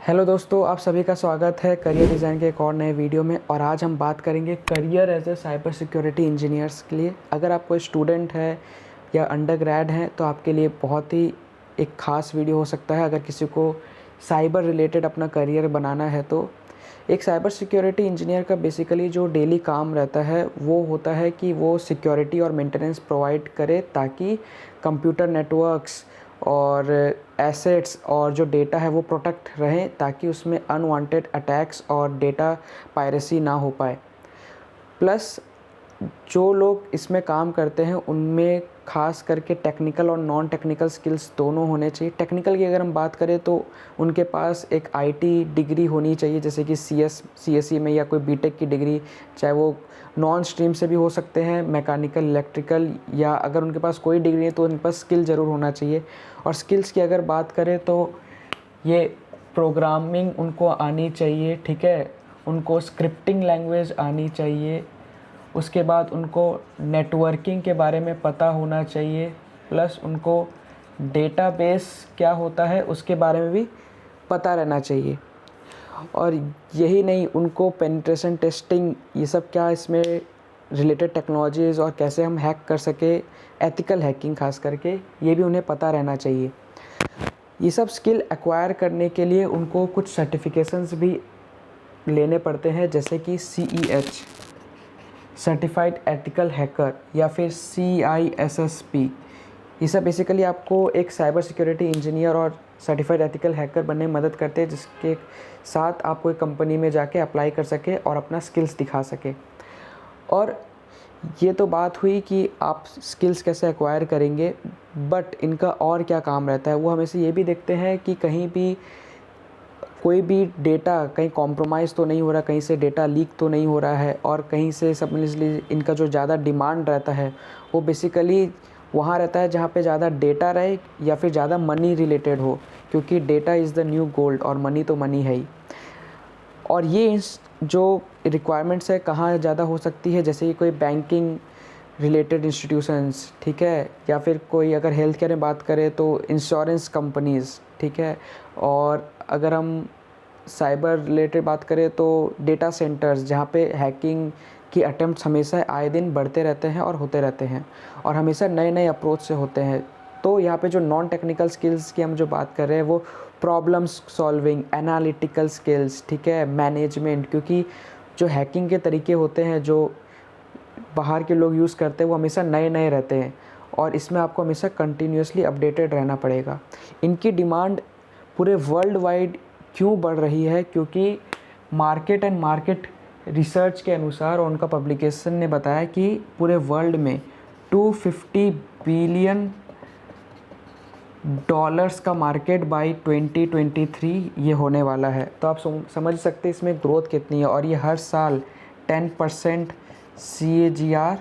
Hello दोस्तों, आप सभी का स्वागत है करियर डिज़ाइन के एक और नए वीडियो में। और आज हम बात करेंगे career as a cyber security engineers के लिए। अगर आप कोई स्टूडेंट है या अंडर ग्रेड हैं तो आपके लिए बहुत ही एक ख़ास वीडियो हो सकता है। अगर किसी को साइबर रिलेटेड अपना करियर बनाना है तो एक साइबर सिक्योरिटी इंजीनियर का बेसिकली जो डेली काम रहता है वो होता है कि वो सिक्योरिटी और मेंटेनेंस प्रोवाइड करे ताकि कंप्यूटर नेटवर्क्स और एसेट्स और जो डेटा है वो प्रोटेक्ट रहें, ताकि उसमें अनवांटेड अटैक्स और डेटा पायरेसी ना हो पाए। प्लस जो लोग इसमें काम करते हैं उनमें ख़ास करके टेक्निकल और नॉन टेक्निकल स्किल्स दोनों होने चाहिए। टेक्निकल की अगर हम बात करें तो उनके पास एक आईटी डिग्री होनी चाहिए, जैसे कि सीएसई में, या कोई बीटेक की डिग्री, चाहे वो नॉन स्ट्रीम से भी हो सकते हैं, मैकेनिकल, इलेक्ट्रिकल, या अगर उनके पास कोई डिग्री नहीं तो उनके पास स्किल ज़रूर होना चाहिए। और स्किल्स की अगर बात करें तो ये प्रोग्रामिंग उनको आनी चाहिए, ठीक है, उनको स्क्रिप्टिंग लैंग्वेज आनी चाहिए, उसके बाद उनको नेटवर्किंग के बारे में पता होना चाहिए, प्लस उनको डेटाबेस क्या होता है उसके बारे में भी पता रहना चाहिए। और यही नहीं, उनको पेनिट्रेशन टेस्टिंग, ये सब क्या इसमें रिलेटेड टेक्नोलॉजीज़ और कैसे हम हैक कर सके, एथिकल हैकिंग खास करके, ये भी उन्हें पता रहना चाहिए। ये सब स्किल एक्वायर करने के लिए उनको कुछ सर्टिफिकेशंस भी लेने पड़ते हैं, जैसे कि CEH, सर्टिफाइड एथिकल हैकर, या फिर CISSP। ये सब बेसिकली आपको एक साइबर सिक्योरिटी इंजीनियर और सर्टिफाइड एथिकल हैकर बनने में मदद करते हैं, जिसके साथ आप कोई कंपनी में जाके अप्लाई कर सके और अपना स्किल्स दिखा सके। और ये तो बात हुई कि आप स्किल्स कैसे एक्वायर करेंगे, बट इनका और क्या काम रहता है वो हमेशा ये भी देखते हैं कि कहीं भी कोई भी डेटा कहीं कॉम्प्रोमाइज़ तो नहीं हो रहा, कहीं से डेटा लीक तो नहीं हो रहा है, और कहीं से सबमिटली इनका जो ज़्यादा डिमांड रहता है वो बेसिकली वहाँ रहता है जहाँ पे ज़्यादा डेटा रहे या फिर ज़्यादा मनी रिलेटेड हो, क्योंकि data is the new gold और मनी तो मनी है ही। और ये जो रिक्वायरमेंट्स है कहाँ ज़्यादा हो सकती है, जैसे कि कोई बैंकिंग रिलेटेड इंस्टीट्यूशंस, ठीक है, या फिर कोई अगर हेल्थ केयर में बात करें तो इंश्योरेंस कंपनीज़, ठीक है। और अगर हम साइबर रिलेटेड बात करें तो डेटा सेंटर्स, जहाँ पे हैकिंग की अटेम्प्ट्स हमेशा आए दिन बढ़ते रहते हैं और होते रहते हैं, और हमेशा नए नए अप्रोच से होते हैं। तो यहाँ पे जो नॉन टेक्निकल स्किल्स की हम जो बात कर रहे हैं वो प्रॉब्लम्स सॉल्विंग, एनालिटिकल स्किल्स, ठीक है, मैनेजमेंट, क्योंकि जो हैकिंग के तरीके होते हैं जो बाहर के लोग यूज़ करते हैं वो हमेशा नए नए रहते हैं, और इसमें आपको हमेशा कंटिन्यूसली अपडेटेड रहना पड़ेगा। इनकी डिमांड पूरे वर्ल्ड वाइड क्यों बढ़ रही है, क्योंकि मार्केट रिसर्च के अनुसार और उनका पब्लिकेशन ने बताया कि पूरे वर्ल्ड में 250 बिलियन डॉलर्स का मार्केट बाय 2023 ये होने वाला है। तो आप समझ सकते हैं इसमें ग्रोथ कितनी है, और ये हर साल 10% CAGR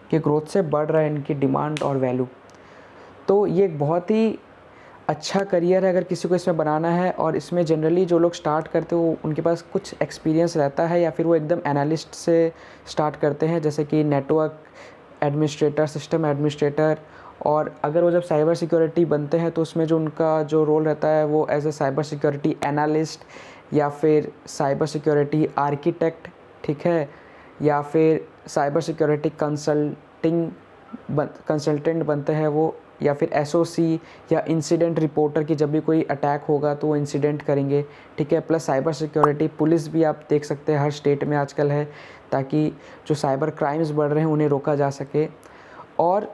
के ग्रोथ से बढ़ रहा है इनकी डिमांड और वैल्यू। तो ये एक बहुत ही अच्छा करियर है अगर किसी को इसमें बनाना है। और इसमें जनरली जो लोग स्टार्ट करते हो उनके पास कुछ एक्सपीरियंस रहता है, या फिर वो एकदम एनालिस्ट से स्टार्ट करते हैं, जैसे कि नेटवर्क एडमिनिस्ट्रेटर, सिस्टम एडमिनिस्ट्रेटर। और अगर वो जब साइबर सिक्योरिटी बनते हैं तो उसमें जो उनका जो रोल रहता है वो as a cyber security analyst, या फिर साइबर सिक्योरिटी आर्किटेक्ट, ठीक है, या फिर साइबर सिक्योरिटी कंसल्टेंट बनते हैं वो, या फिर SOC या इंसिडेंट रिपोर्टर की जब भी कोई अटैक होगा तो वो इंसिडेंट करेंगे, ठीक है। प्लस साइबर सिक्योरिटी पुलिस भी आप देख सकते हैं हर स्टेट में आजकल है, ताकि जो साइबर क्राइम्स बढ़ रहे हैं उन्हें रोका जा सके। और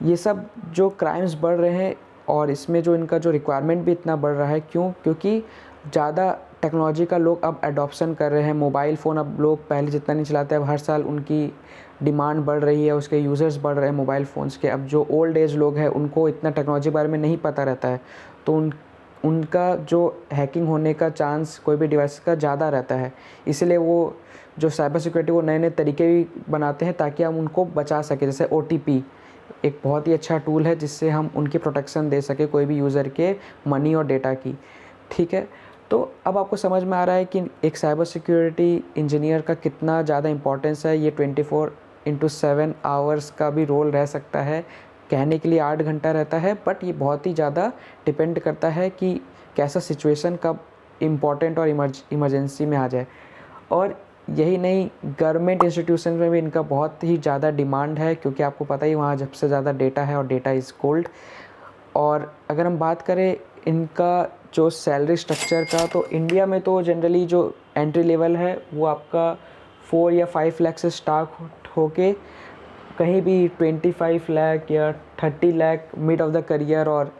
ये सब जो क्राइम्स बढ़ रहे हैं और इसमें जो इनका जो रिक्वायरमेंट भी इतना बढ़ रहा है, क्योंकि ज़्यादा टेक्नोलॉजी का लोग अब अडॉप्शन कर रहे हैं। मोबाइल फ़ोन अब लोग पहले जितना नहीं चलाते, अब हर साल उनकी डिमांड बढ़ रही है, उसके यूज़र्स बढ़ रहे हैं मोबाइल फ़ोन्स के। अब जो ओल्ड एज लोग हैं उनको इतना टेक्नोलॉजी के बारे में नहीं पता रहता है, तो उनका जो हैकिंग होने का चांस कोई भी डिवाइस का ज़्यादा रहता है। इसलिए वो जो साइबर सिक्योरिटी वो नए नए तरीके भी बनाते हैं ताकि हम उनको बचा सकें। जैसे OTP एक बहुत ही अच्छा टूल है जिससे हम उनकी प्रोटेक्शन दे सके कोई भी यूज़र के मनी और डेटा की, ठीक है। तो अब आपको समझ में आ रहा है कि एक साइबर सिक्योरिटी इंजीनियर का कितना ज़्यादा इंपॉर्टेंस है। ये 24/7 आवर्स का भी रोल रह सकता है, कहने के लिए 8 घंटा रहता है, बट ये बहुत ही ज़्यादा डिपेंड करता है कि कैसा सिचुएशन कब इम्पॉर्टेंट और इमरजेंसी में आ जाए। और यही नहीं, गवर्नमेंट इंस्टीट्यूशन में भी इनका बहुत ही ज़्यादा डिमांड है, क्योंकि आपको पता ही वहाँ सबसे ज़्यादा डेटा है और डेटा इज़ गोल्ड। और अगर हम बात करें इनका जो सैलरी स्ट्रक्चर का, तो इंडिया में तो जनरली जो एंट्री लेवल है वो आपका 4 या 5 लाख से स्टार्ट होके कहीं भी 25 लाख या 30 lakh mid of the career, और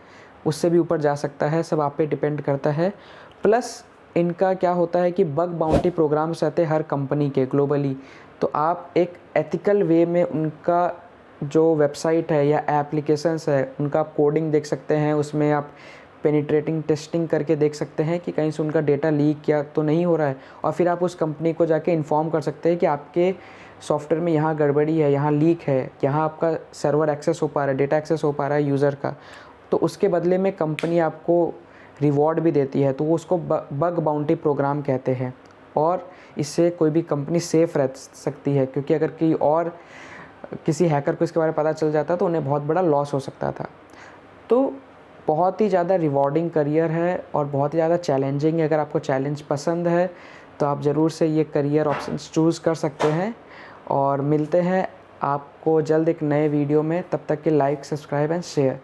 उससे भी ऊपर जा सकता है, सब आप पे डिपेंड करता है। प्लस इनका क्या होता है कि बग बाउंटी प्रोग्राम्स रहते हैं हर कंपनी के ग्लोबली, तो आप एक एथिकल वे में उनका जो वेबसाइट है या एप्लीकेशंस है उनका आप कोडिंग देख सकते हैं, उसमें आप पेनिट्रेटिंग टेस्टिंग करके देख सकते हैं कि कहीं से उनका डेटा लीक या तो नहीं हो रहा है, और फिर आप उस कंपनी को जाके इन्फॉर्म कर सकते हैं कि आपके सॉफ्टवेयर में यहाँ गड़बड़ी है, यहाँ लीक है, यहाँ आपका सर्वर एक्सेस हो पा रहा है, डेटा एक्सेस हो पा रहा है यूज़र का, तो उसके बदले में कंपनी आपको रिवॉर्ड भी देती है, तो वो उसको बग बाउंटी प्रोग्राम कहते हैं। और इससे कोई भी कंपनी सेफ़ रह सकती है, क्योंकि अगर किसी हैकर को इसके बारे में पता चल जाता तो उन्हें बहुत बड़ा लॉस हो सकता था। तो बहुत ही ज़्यादा रिवॉर्डिंग करियर है और बहुत ही ज़्यादा चैलेंजिंग है। अगर आपको चैलेंज पसंद है तो आप ज़रूर से ये करियर ऑप्शंस चूज़ कर सकते हैं। और मिलते हैं आपको जल्द एक नए वीडियो में, तब तक के लाइक, सब्सक्राइब एंड शेयर।